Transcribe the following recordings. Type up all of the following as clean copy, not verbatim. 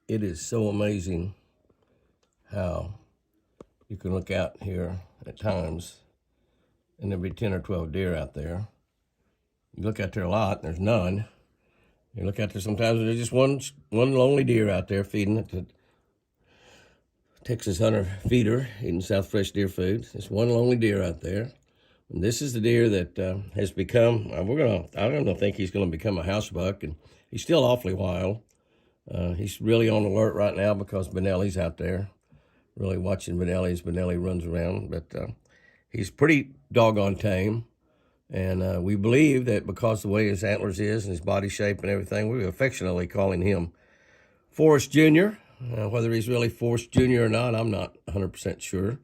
It is so amazing how you can look out here at times and there'll be 10 or 12 deer out there. You look out there a lot, and there's none. You look out there sometimes, and there's just one lonely deer out there feeding at the Texas hunter feeder, eating South Fresh deer food. There's one lonely deer out there. And this is the deer that has become, I don't think he's going to become a house buck, and he's still awfully wild. He's really on alert right now because Benelli's out there, really watching Benelli as Benelli runs around. But he's pretty doggone tame. And we believe that because the way his antlers is and his body shape and everything, we're affectionately calling him Forrest Jr. Whether he's really Forrest Jr. or not, I'm not 100% sure.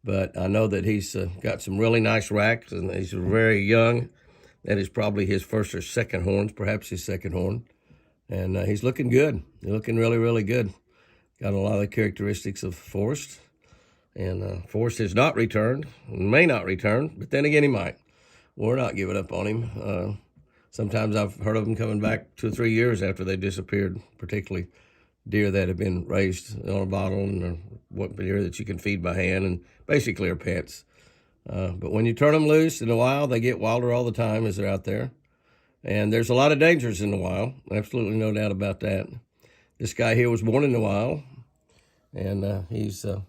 But I know that he's got some really nice racks, and he's very young. That is probably his first or second horns, perhaps his second horn. And he's looking good. He's looking really, really good. Got a lot of the characteristics of Forrest. And Forrest has not returned, may not return, but then again he might. We're not giving up on him. Sometimes I've heard of them coming back 2 or 3 years after they disappeared, particularly deer that have been raised on a bottle and what deer that you can feed by hand and basically are pets. But when you turn them loose in the wild, they get wilder all the time as they're out there. And there's a lot of dangers in the wild, absolutely no doubt about that. This guy here was born in the wild, and he's, of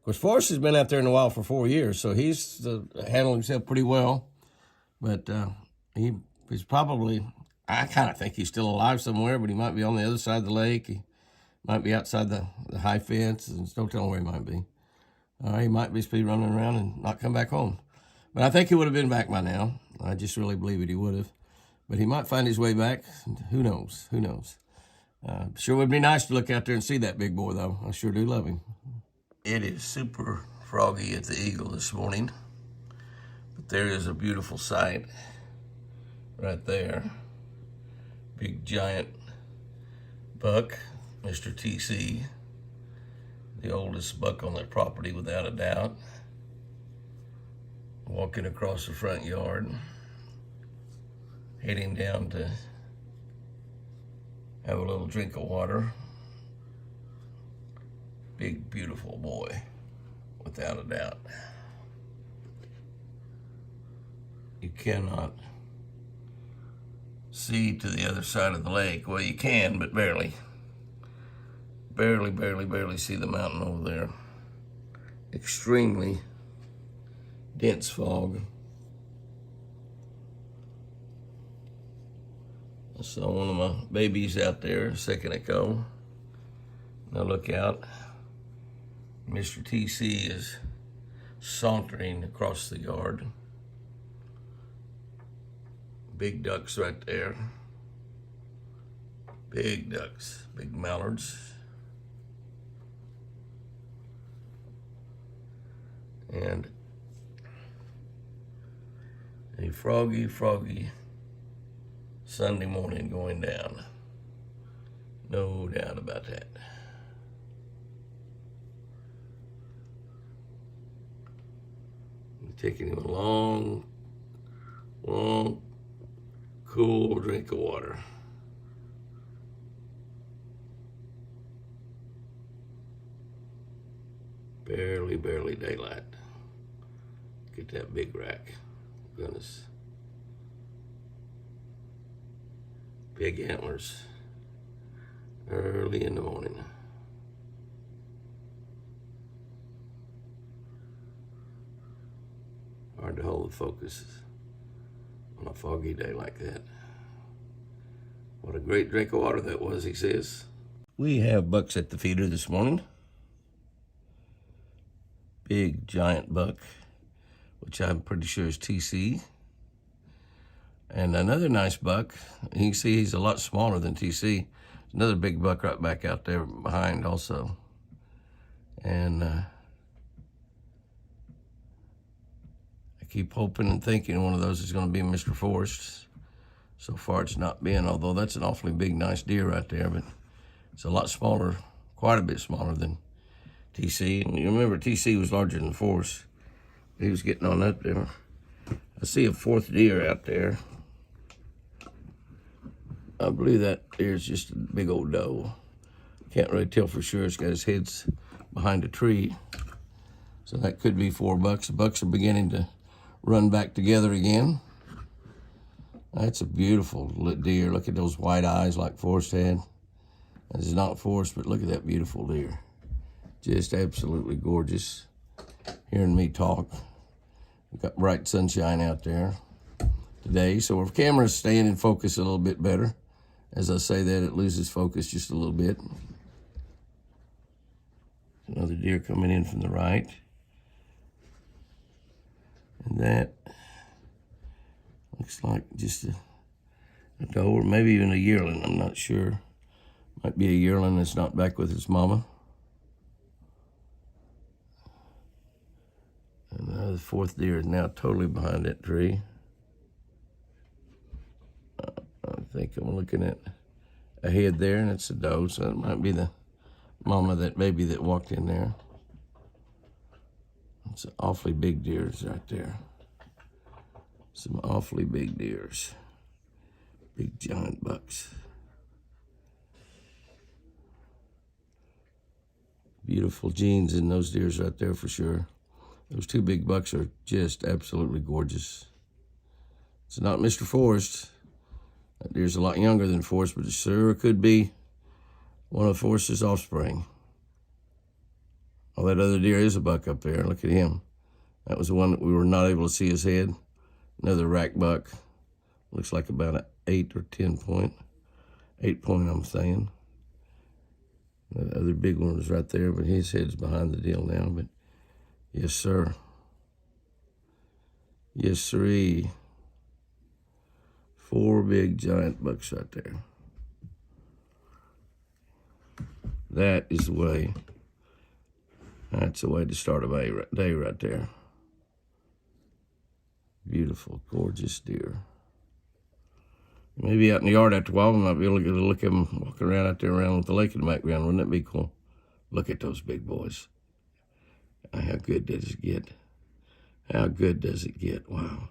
course, Forrest has been out there in the wild for 4 years, so he's handled himself pretty well. But he's probably, I kind of think he's still alive somewhere, but he might be on the other side of the lake. He might be outside the high fence, and don't tell him where he might be. He might be speed running around and not come back home. But I think he would have been back by now. I just really believe it, he would have. But he might find his way back. Who knows? Who knows? Sure would be nice to look out there and see that big boy, though. I sure do love him. It is super froggy at the Eagle this morning. But there is a beautiful sight right there. Big giant buck, Mr. TC. The oldest buck on that property without a doubt. Walking across the front yard. Heading down to have a little drink of water. Big, beautiful boy, without a doubt. You cannot see to the other side of the lake. Well, you can, but barely. Barely see the mountain over there. Extremely dense fog. I saw one of my babies out there a second ago. Now look out. Mr. TC is sauntering across the yard. Big ducks right there. Big ducks, big mallards. And a froggy Sunday morning going down. No doubt about that. I'm taking him a long, cool drink of water. Barely daylight. Get that big rack. Goodness. Big antlers. Early in the morning. Hard to hold the focus on a foggy day like that. What a great drink of water that was, he says. We have bucks at the feeder this morning. Big giant buck, which I'm pretty sure is TC. And another nice buck. You can see he's a lot smaller than TC. Another big buck right back out there behind also. And I keep hoping and thinking one of those is going to be Mr. Forrest. So far it's not been, although that's an awfully big, nice deer right there, but it's a lot smaller, quite a bit smaller than TC. And you remember TC was larger than Forrest. He was getting on up there. I see a fourth deer out there. I believe that deer's just a big old doe. Can't really tell for sure. It's got his head's behind a tree. So that could be 4 bucks. The bucks are beginning to run back together again. That's a beautiful deer. Look at those white eyes like Forrest had. This is not Forrest, but look at that beautiful deer. Just absolutely gorgeous. Hearing me talk. We've got bright sunshine out there today, so our camera's staying in focus a little bit better. As I say that, it loses focus just a little bit. Another deer coming in from the right. And that looks like just a doe, or maybe even a yearling. I'm not sure. Might be a yearling that's not back with its mama. And the 4th deer is now totally behind that tree. I think I'm looking at a head there, and it's a doe, so it might be the mama, that baby that walked in there. It's awfully big deers right there. Some awfully big deers. Big giant bucks. Beautiful genes in those deers right there for sure. Those 2 big bucks are just absolutely gorgeous. It's not Mr. Forrest. That deer's a lot younger than Forrest, but it sure could be one of Forrest's offspring. Oh, that other deer is a buck up there. Look at him. That was the one that we were not able to see his head. Another rack buck. Looks like about an 8 or 10 point. 8 point, I'm saying. The other big one was right there, but his head's behind the deal now. But yes, sir. Yes, sirree. 4 big giant bucks right there. That is the way. That's the way to start a day right there. Beautiful, gorgeous deer. Maybe out in the yard after a while, we might be able to get a look at them walking around out there around with the lake in the background. Wouldn't that be cool? Look at those big boys. How good does it get? How good does it get? Wow.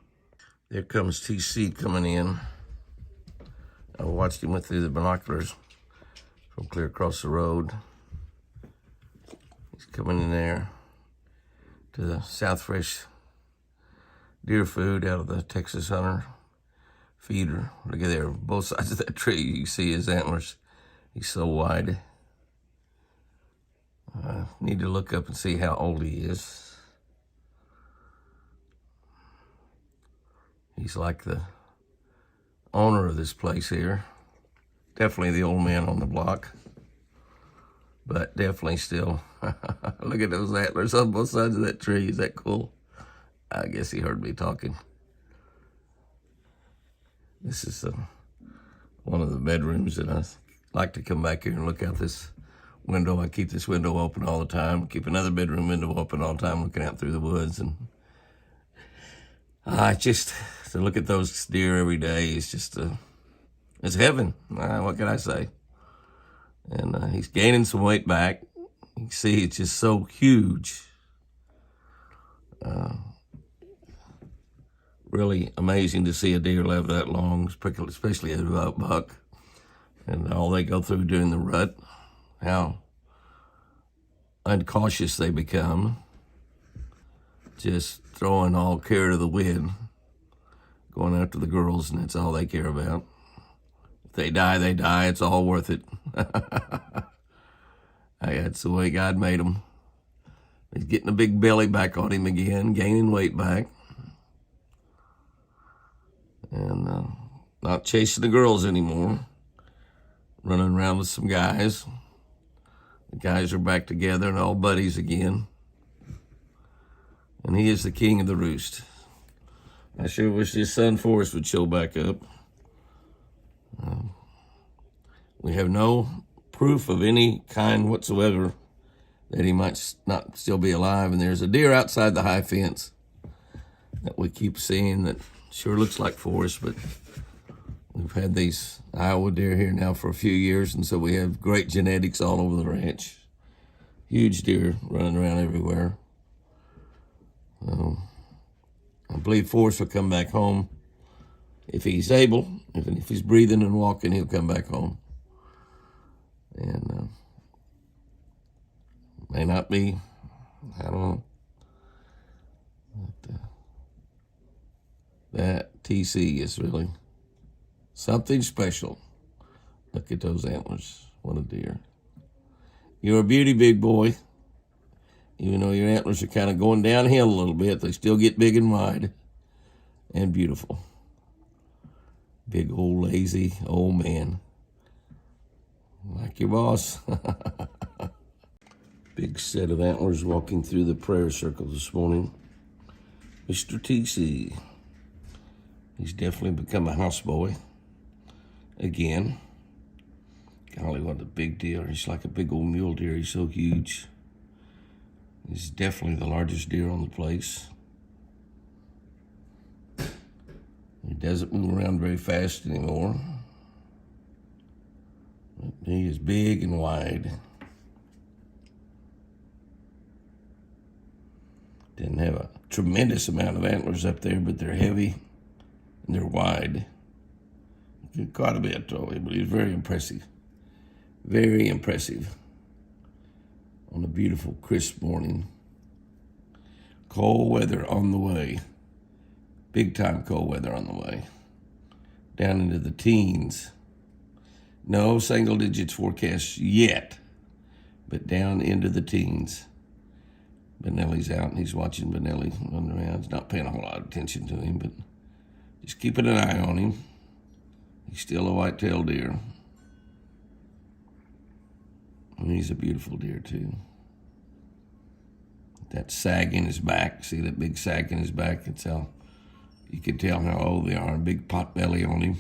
There comes TC coming in. I watched him went through the binoculars from clear across the road. He's coming in there to the South Fresh deer food out of the Texas Hunter feeder. Look at there, both sides of that tree. You can see his antlers. He's so wide. I need to look up and see how old he is. He's like the owner of this place here. Definitely the old man on the block. But definitely still. Look at those antlers on both sides of that tree. Is that cool? I guess he heard me talking. This is one of the bedrooms that I like to come back here and look out this window. I keep this window open all the time. Keep another bedroom window open all the time, looking out through the woods. And just to look at those deer every day is just, it's heaven. What can I say? And he's gaining some weight back. You can see it's just so huge. Really amazing to see a deer live that long, especially a buck, and all they go through during the rut, how uncautious they become, just throwing all care to the wind, going after the girls, and that's all they care about. If they die, they die. It's all worth it. That's the way God made them. He's getting a big belly back on him again, gaining weight back. And not chasing the girls anymore. Running around with some guys. The guys are back together and all buddies again. And he is the king of the roost. I sure wish his son Forrest would show back up. We have no proof of any kind whatsoever that he might not still be alive. And there's a deer outside the high fence that we keep seeing that sure looks like Forrest, but we've had these Iowa deer here now for a few years, and so we have great genetics all over the ranch. Huge deer running around everywhere. I believe Forrest will come back home if he's able. If he's breathing and walking, he'll come back home. And May not be. I don't know. But, that TC is really something special. Look at those antlers. What a deer. You're a beauty, big boy. Even though your antlers are kind of going downhill a little bit, they still get big and wide and beautiful. Big old lazy old man. Like your boss. Big set of antlers walking through the prayer circle this morning. Mr. TC. He's definitely become a houseboy. Again. Golly, what a big deer. He's like a big old mule deer. He's so huge. He's definitely the largest deer on the place. He doesn't move around very fast anymore. But he is big and wide. Didn't have a tremendous amount of antlers up there, but they're heavy and they're wide. Quite a bit, though, but he's very impressive. Very impressive. On a beautiful, crisp morning. Cold weather on the way. Big time cold weather on the way. Down into the teens. No single digits forecast yet, but down into the teens. Benelli's out and he's watching Benelli run around. He's not paying a whole lot of attention to him, but just keeping an eye on him. He's still a white-tailed deer. And he's a beautiful deer, too. That sag in his back. See that big sag in his back? It's how you can tell how old they are. A big pot belly on him.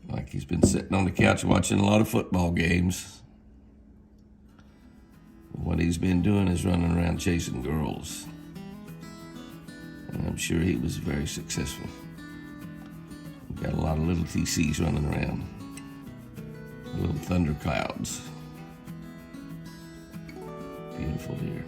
Like he's been sitting on the couch watching a lot of football games. What he's been doing is running around chasing girls. And I'm sure he was very successful. We've got a lot of little TCs running around. Little thunder clouds. Beautiful deer.